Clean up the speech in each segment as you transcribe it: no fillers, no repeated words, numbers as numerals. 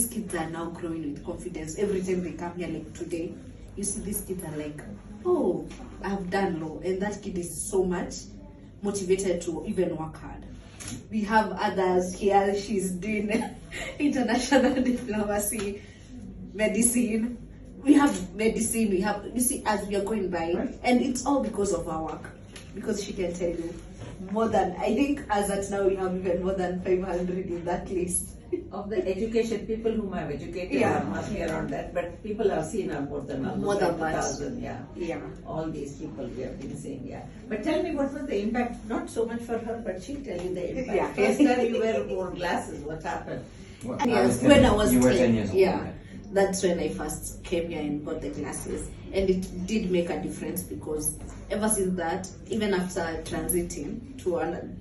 These kids are now growing with confidence. Every time they come here, like today, you see these kids are like, oh, I've done law. And that kid is so much motivated to even work hard. We have others here, she's doing international diplomacy, medicine. We have medicine, we have, you see, as we are going by, right. And it's all because of our work. Because she can tell you more than, I think as at now we have even more than 500 in that list. Of the education, people whom I've educated, yeah. Must be around that, but people have seen are more than 1,000, yeah. Yeah. All these people we have been seeing, yeah. But tell me, what was the impact? Not so much for her, but she'll tell you the impact. Yeah. First time you wear more glasses, what happened? Well, when I was 10 years old. Yeah. That's when I first came here and got the glasses, and it did make a difference because ever since that, even after transiting to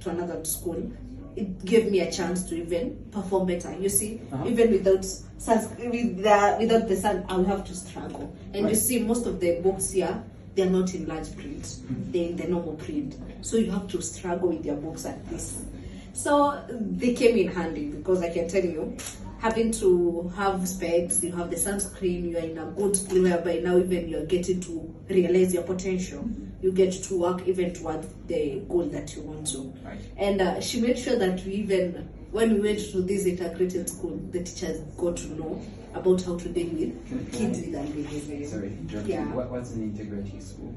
another school, it gave me a chance to even perform better. You see, even without the sun, I'll have to struggle. And you see, most of the books here, they're not in large print; they're in the normal print. So you have to struggle with your books like this. So they came in handy because I can tell you, having to have specs, you have the sunscreen, you are in a good school whereby now even you're getting to realize your potential. You get to work even towards the goal that you want to. Right. And she made sure that we even, when we went to this integrated school, the teachers got to know about how to deal with kids with albinism. Sorry, yeah. What's an integrated school?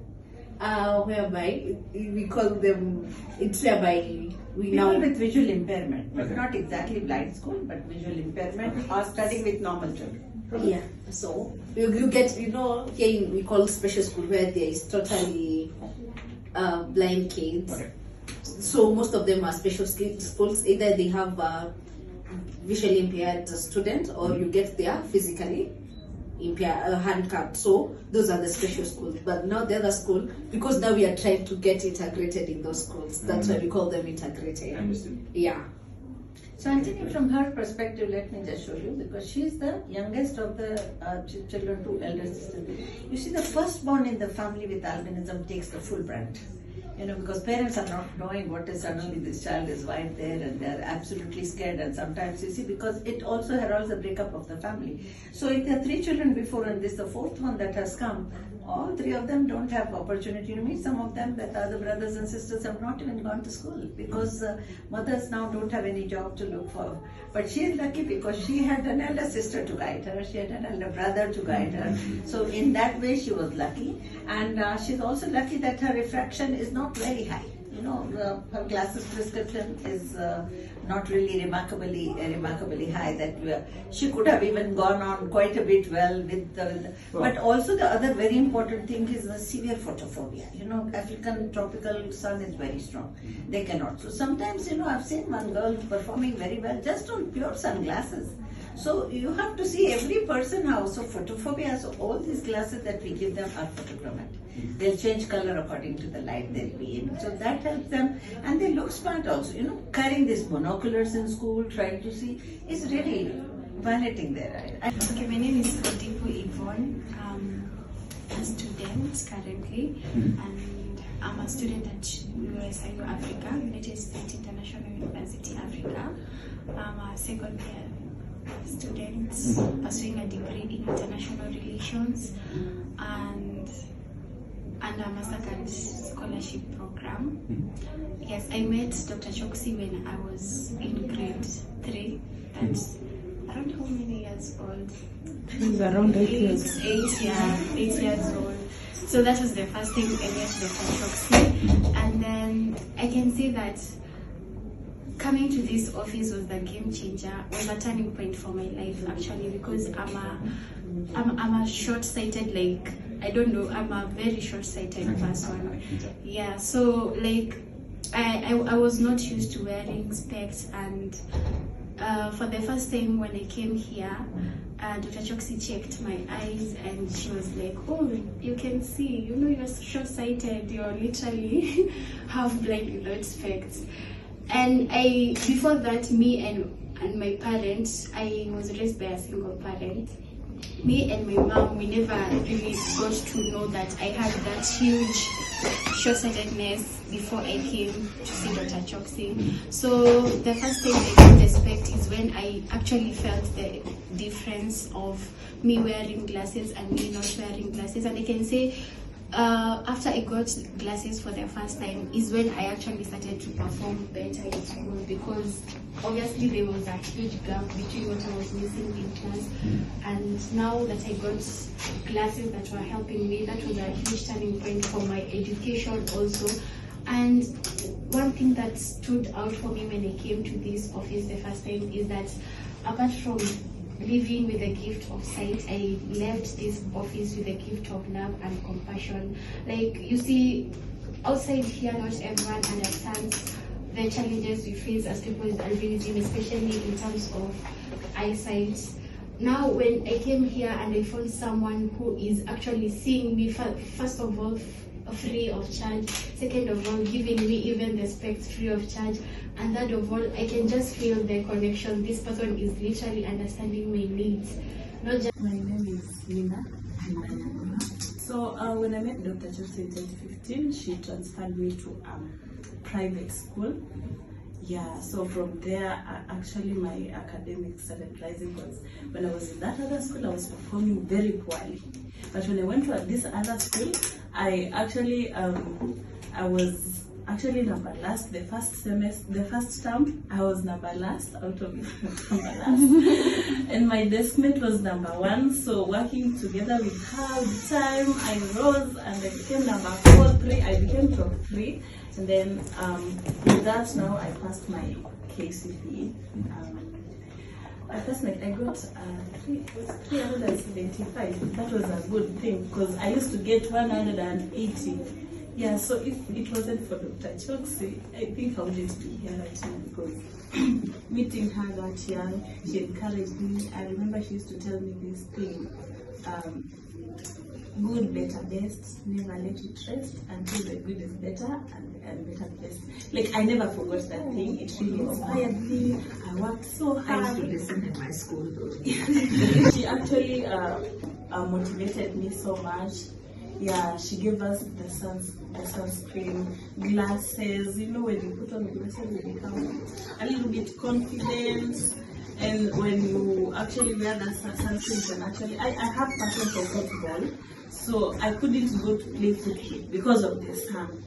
Whereby we call them, it's whereby we People now with visual impairment, but not exactly blind school, but visual impairment, are studying with normal children. Yeah, so you get, you know, here we call special school where there is totally blind kids. Okay. So most of them are special schools. Either they have visually impaired students, or you get there physically impaired, handicapped. So those are the special schools. But now the other school, because now we are trying to get integrated in those schools. That's why we call them integrated. Understood. Yeah. So Anthony, from her perspective, let me just show you, because she is the youngest of the children, two elder sisters. You see, the firstborn in the family with albinism takes the full brunt. You know, because parents are not knowing what is suddenly this child is right there, and they're absolutely scared. And sometimes you see, because it also heralds the breakup of the family. So if there are three children before, and this is the fourth one that has come, all three of them don't have opportunity to meet. Some of them, that are the brothers and sisters, have not even gone to school because mothers now don't have any job to look for. But she is lucky because she had an elder sister to guide her, she had an elder brother to guide her. So in that way she was lucky, and she's also lucky that her refraction is not very high. You know, her glasses prescription is not really remarkably high. That she could have even gone on quite a bit well with the. But also the other very important thing is the severe photophobia. You know, African tropical sun is very strong. They cannot. So sometimes, you know, I've seen one girl performing very well just on pure sunglasses. So you have to see every person how. So photophobia, so all these glasses that we give them are photochromatic. They'll change color according to the light they'll be in. So that helps them, and they look smart also. You know, carrying these monoculars in school, trying to see, is really violating their eye. Okay, my name is Odipo Yvonne. I'm a student currently, and I'm a student at USIU Africa, United States International University Africa. I'm a second year student pursuing a degree in international relations and under a Mastercard scholarship program. Yes, I met Dr. Choksey when I was in grade 3. That's around how many years old? Around 8 years. 8 years old. So that was the first thing I met Dr. Choksey. And then I can say that coming to this office was the game changer, was a turning point for my life actually, because I'm a short-sighted, like, I don't know, I'm a very short-sighted person. Yeah, so like I was not used to wearing specs, and for the first time when I came here, Dr. Choksey checked my eyes and she was like, oh, you can see, you know, you're short-sighted, you're literally half-blind without specs. And before that, me and my parents, I was raised by a single parent. me and my mom, we never really got to know that I had that huge short-sightedness before I came to see Dr. Choksey. So the first thing I didn't expect is when I actually felt the difference of me wearing glasses and me not wearing glasses. And I can say after I got glasses for the first time is when I actually started to perform better in school, because obviously there was a huge gap between what I was missing in class and now that I got glasses that were helping me, that was a huge turning point for my education also. And one thing that stood out for me when I came to this office the first time is that apart from living with the gift of sight, I left this office with the gift of love and compassion. Like, you see, outside here, not everyone understands the challenges we face as people with albinism, especially in terms of eyesight. Now, when I came here and I found someone who is actually seeing me, first of all, free of charge, second of all, giving me even the specs free of charge, and third of all, I can just feel the connection. This person is literally understanding my needs. Not just. My name is Linda Nyagoha. So when I met Dr. Choksey in 2015, she transferred me to private school. Yeah, so from there, actually my academics started rising, because when I was in that other school, I was performing very poorly. But when I went to this other school, I actually, I was actually number last. The first term, I was number last out of number last. And my deskmate was number one. So working together with her all the time, I rose and I became number 4, 3. I became top 3. And then with that, now I passed my KCPE. I got 375. That was a good thing, because I used to get 180. Yeah, so if it wasn't for Dr. Choksey, I think I wouldn't be here right now, because meeting her that young, she encouraged me. I remember she used to tell me this thing, good, better, best, never let it rest until the good is better and better best. Like, I never forgot that thing. It really inspired me. I worked so hard. I used to listen in my school though. She actually motivated me so much. Yeah, she gave us the sunscreen, glasses. You know, when you put on glasses, you become a little bit confident. And when you actually wear that sunscreen, I have passion for football, so I couldn't go to play football because of the sun.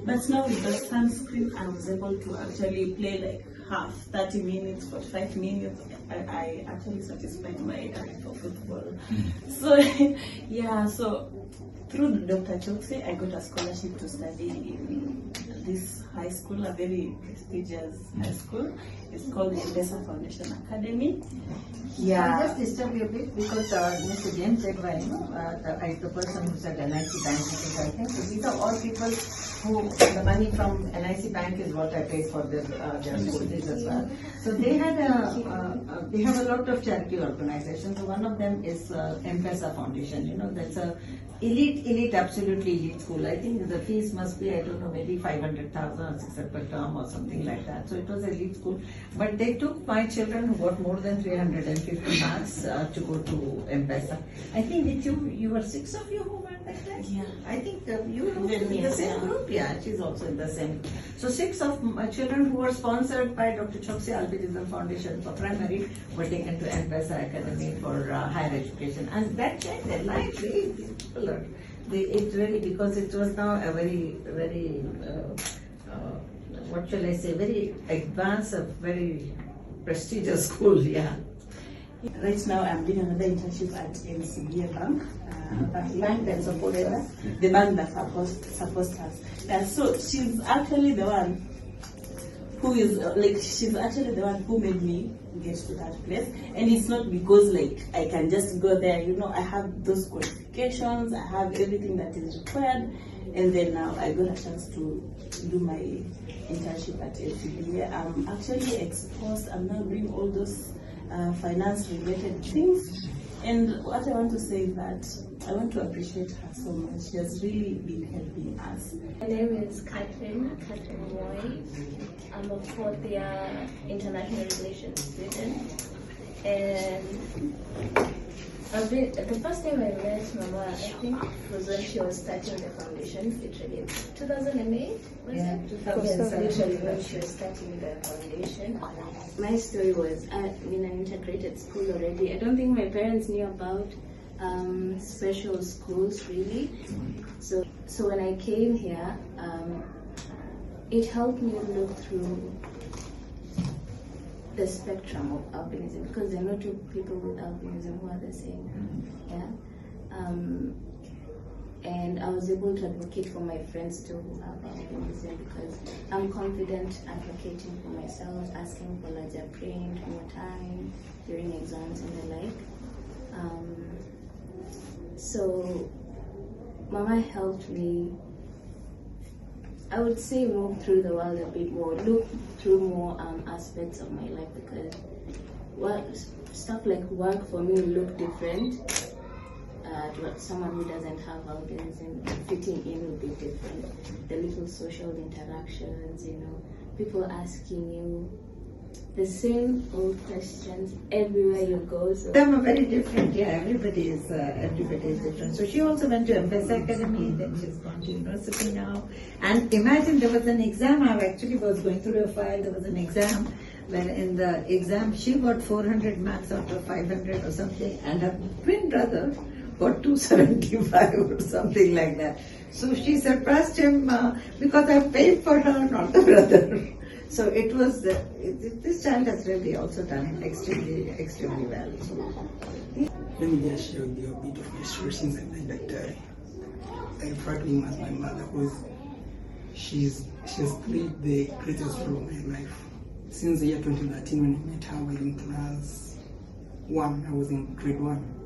But now with the sunscreen, I was able to actually play like half, 30 minutes, 45 minutes. I actually satisfied my eye for football. So yeah, so through Dr. Choksey, I got a scholarship to study in this high school, a very prestigious high school. It's called the Evanson Foundation Academy. Yeah. I'll just disturb you a bit, because Mr. James said, the person who said NIC Bank, I think, so these are all people who, the money from NIC Bank is what I paid for their school fees as well. So they had they have a lot of charity organizations. So one of them is M-Pesa Foundation. You know, that's a elite, absolutely elite school. I think the fees must be, I don't know, maybe 500,000 or 600 per term or something like that. So it was an elite school. But they took my children who got more than 350 marks to go to M-Pesa. I think with you were 6 of you who went like that? Yeah. I think you were also in the same group. Yeah, she's also in the same. So 6 of my children who were sponsored by Dr. Choksey Albinism Foundation for primary were taken to M-Pesa Academy for higher education. And that changed their life, really. It really, because it was now a very, what shall I say, very advanced, a very prestigious school, yeah. Right now, I'm doing another internship at NCBA Bank. The bank that supported us. The bank that supports us. And so she's actually the one who is she's actually the one who made me get to that place. And it's not because I can just go there. You know, I have those qualifications. I have everything that is required. And then now I got a chance to do my internship at NCBA. I'm actually exposed. I'm now doing all those finance-related things. And what I want to say is that I want to appreciate her so much. She has really been helping us. My name is Catherine Mwangi. I'm a 4th year international relations student. And the first time I met Mama, I think was when she was starting the foundation, literally 2008, was Yeah, it? 2007. Literally when she was starting the foundation. My story was I'm in an integrated school already. I don't think my parents knew about special schools really. So when I came here, it helped me look through the spectrum of albinism, because there are not two people with albinism who are the same. Yeah. And I was able to advocate for my friends too who have albinism, because I'm confident advocating for myself, asking for larger print, more time during exams and the like. So Mama helped me, I would say, move through the world a bit more, look through more aspects of my life, because stuff like work for me look different to someone who doesn't have albinism. Fitting in will be different. The little social interactions, people asking you the same old questions everywhere you go. So Them are very different. Yeah, everybody is different. So she also went to MPS Academy, then she's gone to university now. And imagine, there was an exam. I actually was going through a file. There was an exam where in the exam she got 400 marks out of 500 or something, and her twin brother got 275 or something like that. So she surpassed him because I paid for her, not the brother. So it was, this child has really also done extremely well. Let me just share with you a bit of my story since I met Dr. I refer to him as my mother, because she has played the greatest role in my life. Since the year 2013, when I met her, I was in class 1, I was in grade 1.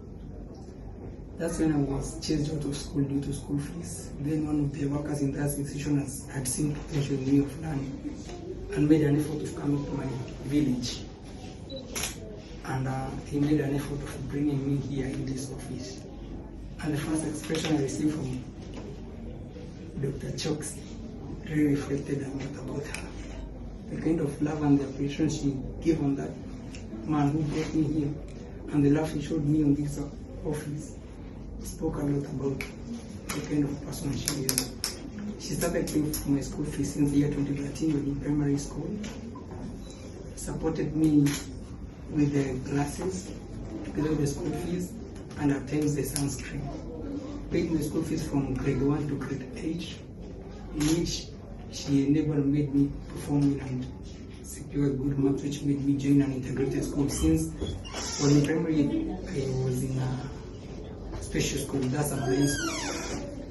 That's when I was chased out of school due to school fees. Then one of the workers in that institution had seen potential in me of learning and made an effort of coming to my village. And he made an effort of bringing me here in this office. And the first expression I received from Dr. Choksey really reflected a lot about her. The kind of love and the appreciation she gave on that man who brought me here, and the love she showed me in this office, spoke a lot about the kind of person she is. She started paying for my school fees since the year 2013 when in primary school. Supported me with the classes, together with the school fees, and at times the sunscreen. Paid my school fees from grade 1 to grade 8, in which she enabled made me perform and secure good marks, which made me join an integrated school. Since when in primary I was in a special school, that's a blind school.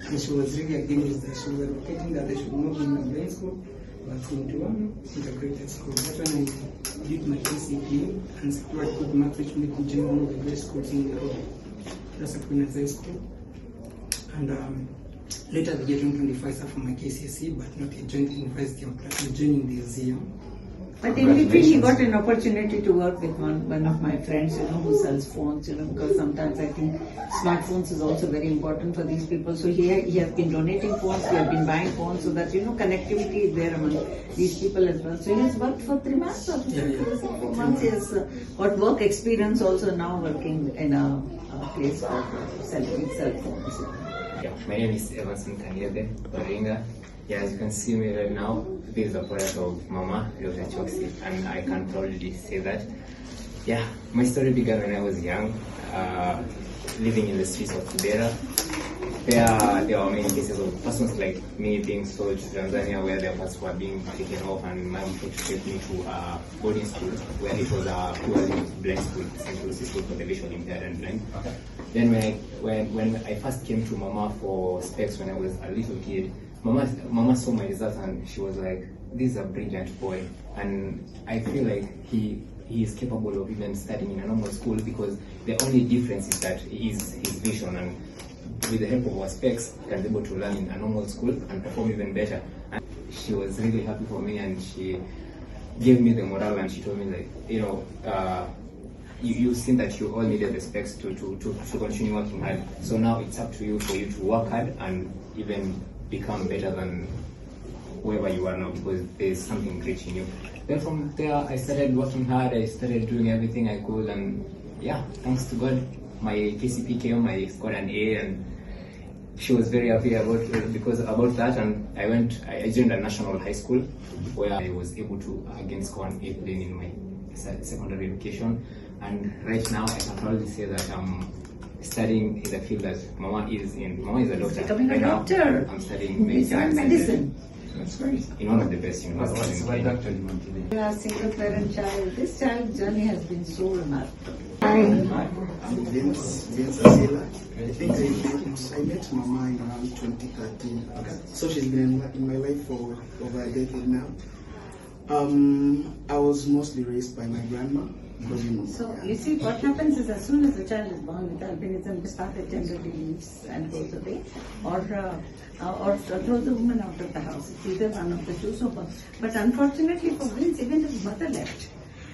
And she was really against that. She was advocating that I should not be in a blind school, but into an integrated school. That's when I did my KCPE and secured good marks, which made me join one of the best schools in Nairobi. That's a Queen High School. And later the year 2025, I started for my KCSE, but not yet joined the university. I'm planning on joining this year. But in between, he got an opportunity to work with one of my friends, who sells phones, because sometimes I think smartphones is also very important for these people. So he has been donating phones, we have been buying phones, so that, connectivity is there among these people as well. So he has worked for 3 months or 4 months. He has got work experience also now working in a place for selling cell phones. Yeah, my name is Evanson Kangethe. Yeah, as you can see me right now, this is a product of Mama, Dr. Choksey, and I can proudly say that. Yeah, my story began when I was young, living in the streets of Kibera. There were many cases of persons like me being sold to Tanzania, where their parts were being taken off, and my mom had to take me to a boarding school, where it was a purely blind school, Central School for the visually impaired and blind. Then when I first came to Mama for specs when I was a little kid, Mama saw my results and she was like, "This is a brilliant boy," and I feel like he is capable of even studying in a normal school, because the only difference is that his vision, and with the help of our specs, he can be able to learn in a normal school and perform even better. And she was really happy for me, and she gave me the morale, and she told me, like, you seem that you all needed the specs to continue working hard. So now it's up to you for you to work hard and even become better than whoever you are now, because there's something great in you. then from there I started working hard. I started doing everything I could, and yeah, thanks to God, my PCP came. I got an A, and she was very happy about that. And I joined a national high school where I was able to again score an A plane in my secondary education. And right now I can proudly say that I'm studying in the field that Mama is in. Mama is a doctor. Becoming a doctor. Now, I'm studying medicine. That's great. In one of the best universities. What doctor do you want to be? A single parent child. This child's journey has been so remarkable. I'm Vince Asila. I think I met Mama in around 2013. Okay. So she's been in my life for over a decade now. I was mostly raised by my grandma. So you see, what happens is as soon as the child is born with albinism, the starter generally leaves and goes away, or throws the woman out of the house. It's either one of the two. So, but unfortunately for Vince, even his mother left.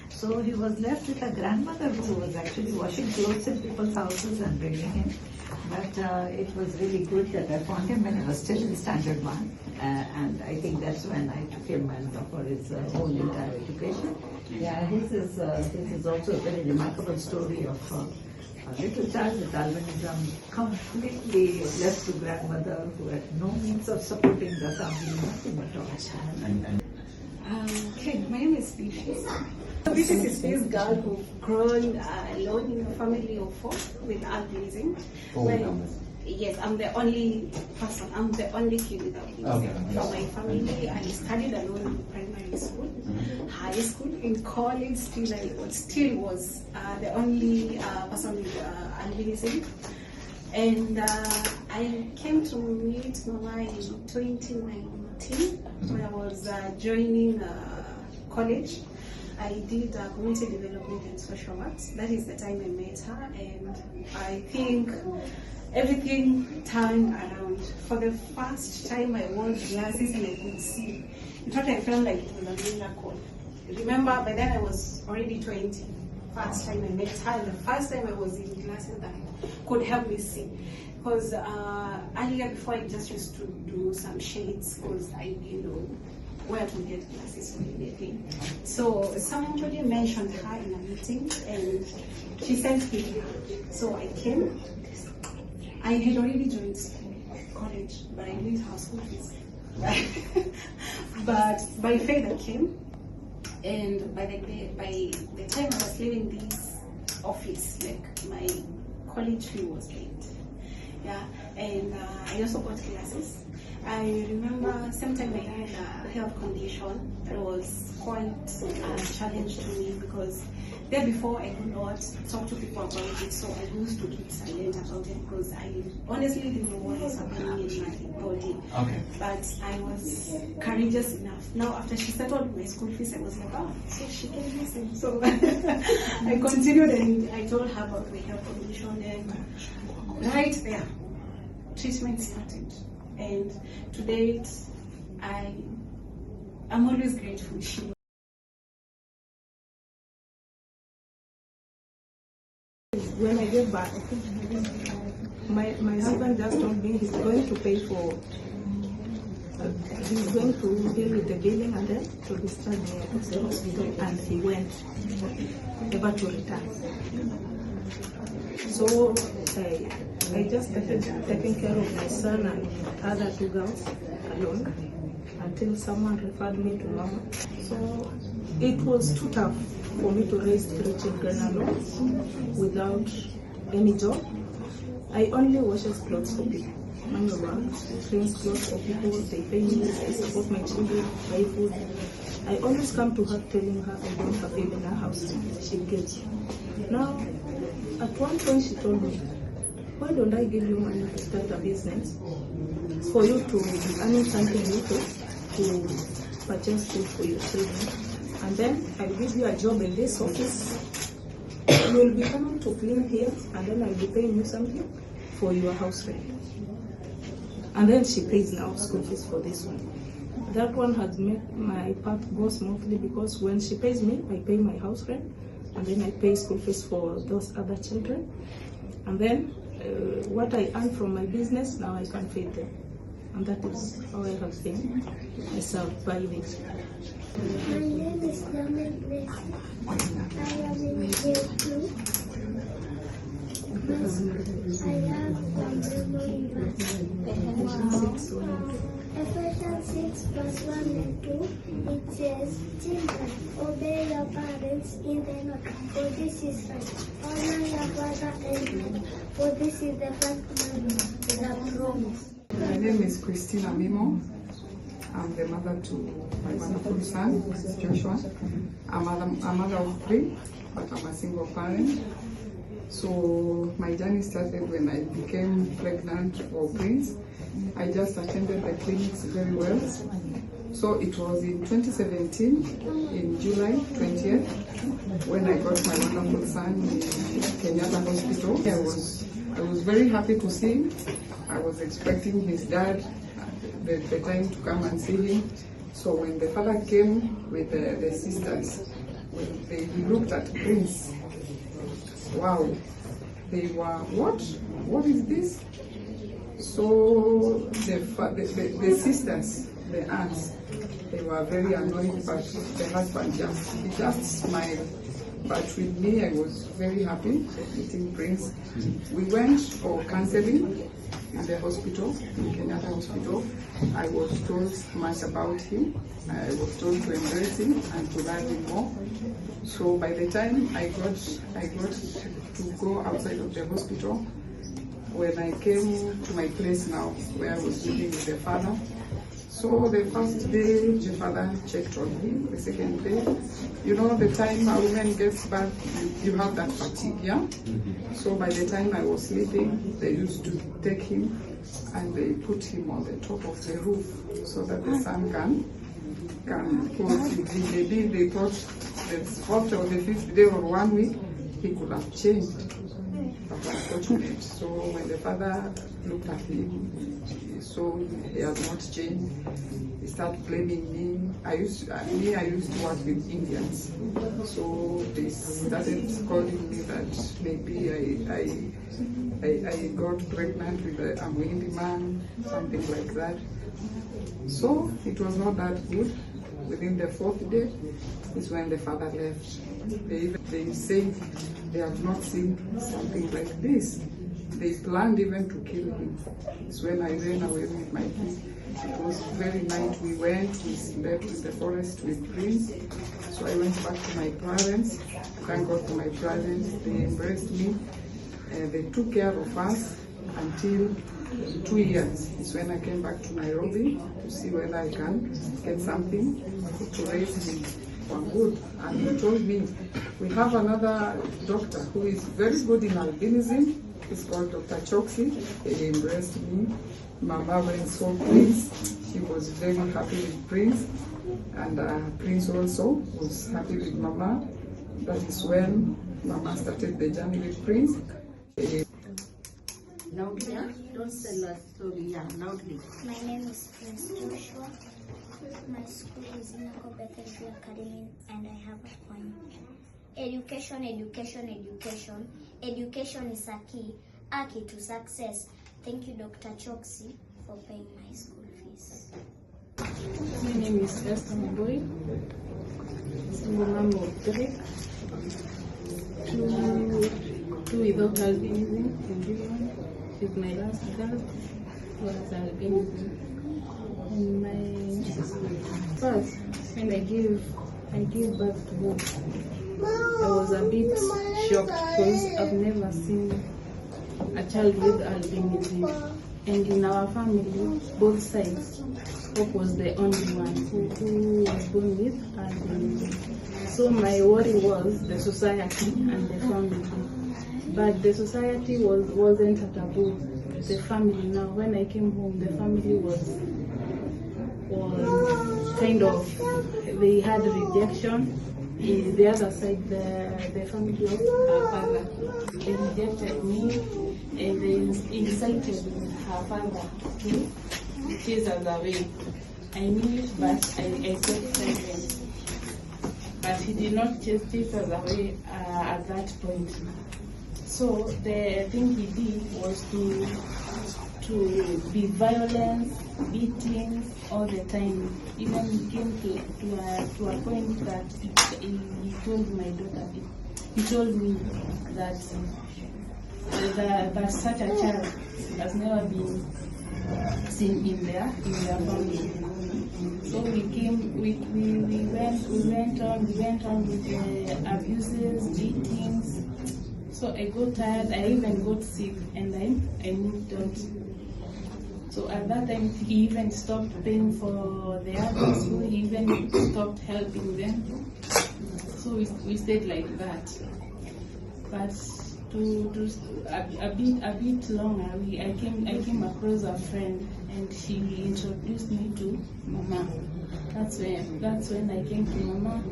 So he was left with a grandmother who was actually washing clothes in people's houses and bringing him. But it was really good that I found him when he was still in standard 1. And I think that's when I took him and for his whole entire education. Yeah, his is also a very remarkable story of a little child with albinism, completely left to grandmother who had no means of supporting the family, nothing at all. Okay, my name is Beatrice. Beatrice is this girl who's grown alone in a family of 4 with albinism. Yes, I'm the only person. I'm the only kid with albinism from my family. I studied alone in primary school, high school, in college. Still, I was the only person with albinism. And I came to meet Mama in 2019 when I was joining college. I did community development and social works. That is the time I met her, and I think everything turned around. For the first time I wore glasses and I could see. In fact, I felt like it was a miracle. Remember, by then I was already 20. First time I met her, and the first time I was in glasses that could help me see. Because earlier, before, I just used to do some shades because I didn't know where to get glasses or anything. So somebody mentioned her in a meeting and she sent me to her. So I came. I had already joined college, but I didn't have school fees. But by faith I came, and by the time I was leaving this office, like my college fee was paid. Yeah, and I also got classes. I remember sometime I had a health condition that was quite a challenge to me because there before I could not talk to people about it, so I used to keep silent about it because I honestly didn't know what was happening in my body. Okay. But I was courageous enough. Now after she settled my school fees, I was like, oh, so she can listen. So I continued and I told her about my health condition, and right there, treatment started. And to date, I'm always grateful. When I get back, my husband just told me he's going to pay for, he's going to deal with the billing and then to discharge me at the hospital, and he went, never to return. So I just started taking care of my son and other 2 girls alone until someone referred me to Mama. So it was too tough for me to raise 3 children alone without any job. I only wash clothes for people. Manual work, cleans clothes for people, they pay me, I support my children, buy food. I always come to her telling her I don't have food in her house. She gives. Now, at one point she told me, why don't I give you money to start a business for you to be earning something little to purchase food for your children? And then I'll give you a job in this office. You will be coming to clean here, and then I'll be paying you something for your house rent. And then she pays now school fees for this one. That one has made my path go smoothly because when she pays me, I pay my house rent, and then I pay school fees for those other children. And then what I earn from my business, now I can feed them. and that is how I have been surviving. My name is Jermil. I am in grade 2. I have Amimo Evanson. Ephesians 6:1 and 2, it says, "Children, obey your parents in the Lord, for this is right. Honor your father and mother, for this is the first commandment, the promise." My name is Amimo. I'm the mother to my wonderful son, Joshua. I'm a mother of 3, but I'm a single parent. So my journey started when I became pregnant for Prince. I just attended the clinics very well. So it was in 2017, in July 20th, when I got my wonderful son in Kenyatta Hospital. I was very happy to see him. I was expecting his dad the time to come and see him. So when the father came with the sisters, when they looked at Prince, wow, they were, what is this? So the sisters, the aunts, they were very annoyed, but the husband just smiled. But with me, I was very happy meeting Prince. We went for counseling in the hospital, in Kenyatta Hospital. I was told much about him. I was told to embrace him and to learn him more. So by the time I got to go outside of the hospital, when I came to my place now, where I was living with the father, so the first day, the father checked on him. The second day, you know, the time a woman gets back, you have that fatigue, yeah? So by the time I was sleeping, they used to take him and they put him on the top of the roof so that the sun can because maybe they thought the 4th or the 5th day or 1 week, he could have changed. But unfortunate. So when the father looked at him, he saw he has not changed. He started blaming me. I used to work with Indians, so they started calling me that maybe I got pregnant with a Mwangi man, something like that. So it was not that good. Within the 4th day is when the father left. They say they have not seen something like this. They planned even to kill him. It's when I ran away with my kids. It was very night. We slept in the forest with Prince. So I went back to my parents. Thank God for my parents. They embraced me. They took care of us until 2 years. It's when I came back to Nairobi to see whether I can get something to raise him for good. And he told me, we have another doctor who is very good in albinism. He's called Dr. Choksey. He embraced me. Mama went so pleased. She was very happy with Prince. And Prince also was happy with Mama. That is when Mama started the journey with Prince. Loudly, yeah? Don't tell us story, yeah, loudly. My name is Prince Joshua. My school is Ngendo Academy, and I have a point. Education, education, education. Education is a key to success. Thank you, Dr. Choksey, for paying my school fees. My name is Esther Wambui. Single mom of 3. Two without albinism, and Lilian is my last girl who has albinism. And first, when I gave birth to her, I was a bit shocked because I've never seen a child with albinism. And in our family, both sides, Hope was the only one who was born with albinism. So my worry was the society and the family. But the society wasn't a taboo. The family now, when I came home, the family was kind of, they had rejection. The other side, the family of her father, they rejected me and they incited her father to chase us away. I knew it, but I kept silent. But he did not chase us away at that point. So the thing he did was to to be violence, beatings all the time. Even it came to a point that he told my daughter, he told me that that such a child has never been seen in their family. So we went on with the abuses, beatings. So I got tired, I even got sick, and then I moved out. So at that time, he even stopped paying for the other school, he even stopped helping them. So we stayed like that. But a bit longer, I came across a friend, and she introduced me to Mama. That's when I came to Mama.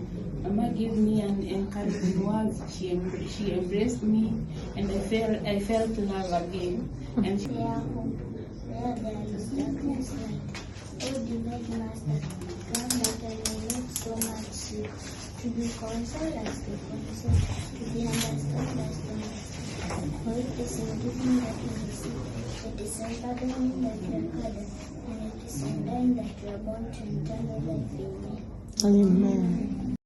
Mama gave me an encouraging word. She embraced me, and I felt love again. And They are home, where there is darkness light. Oh, divine Master, grant that I may need so much to be consoled as the console, to be understood as the master. For it is in giving that we receive, it is in pardoning that we are pardoned, and it is in dying that we are born to eternal life. Amen. Amen.